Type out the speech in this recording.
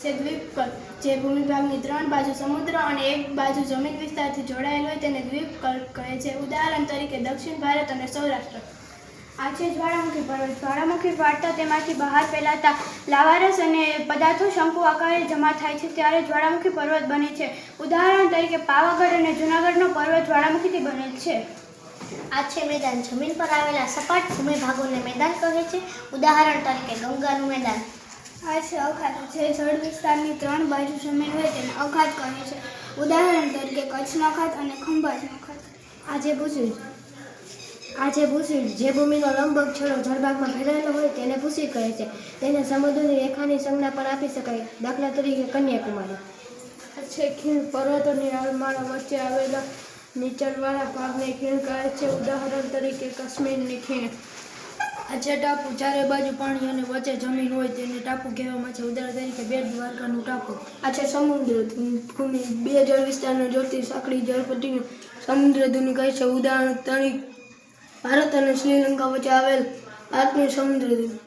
છે દ્વીપકલ્પ, જે ભૂમિભાગની 3 બાજુ સમુદ્ર અને 1 બાજુ જમીન વિસ્તારથી જોડાયેલ હોય તેને દ્વીપકલ્પ કહે છે. ઉદાહરણ તરીકે દક્ષિણ ભારત અને સૌરાષ્ટ્ર. આ છે જ્વાળામુખી પર્વત. જ્વાળામુખી ફાટતા તેમાંથી બહાર ફેલાતા લાવારસ અને પદાર્થો શંકુ આકારે જમા થાય છે ત્યારે જ્વાળામુખી પર્વત બને છે. ઉદાહરણ તરીકે પાવાગઢ અને જૂનાગઢનો પર્વત જ્વાળામુખીથી બનેલ છે. આ છે મેદાન. જમીન પર આવેલા સપાટ ભૂમિભાગોને મેદાન કહે છે. ઉદાહરણ તરીકે ગંગાનું મેદાન. આ છે અખાત. જે જળ વિસ્તારની 3 બાજુ જમીન હોય તેને અખાત કહે છે. ઉદાહરણ તરીકે કચ્છનો અખાત અને ખંભાતનો અખાત. આ છે ભૂશીડ. જે ભૂમિનો લંબક છેડો જળભાગમાં ફેલાયેલો હોય તેને ભૂશીડ કહે છે. તેને સમુદ્રની રેખાની સંજ્ઞા પણ આપી શકાય. દાખલા તરીકે કન્યાકુમારી. આ છે ખીણ. પર્વતોની હાલમાળા વચ્ચે આવેલા નીચાણવાળા ભાગને ખીણ કહે છે. ઉદાહરણ તરીકે કાશ્મીરની ખીણ. આ છે ટાપુ. ચારે બાજુ પાણી અને વચ્ચે જમીન હોય તેને ટાપુ કહેવામાં છે. ઉદાહરણ તરીકે બેટ દ્વારકાનું ટાપુ. આ છે સમુદ્ર ભૂમિ. 2 જળ વિસ્તારને જોડતી સાંકડી જળપટ્ટીનું સમુદ્ર ધુની કહે છે. ઉદાહરણ તરીકે ભારત અને શ્રીલંકા વચ્ચે આવેલ ભારતની સમુદ્ર ધુની.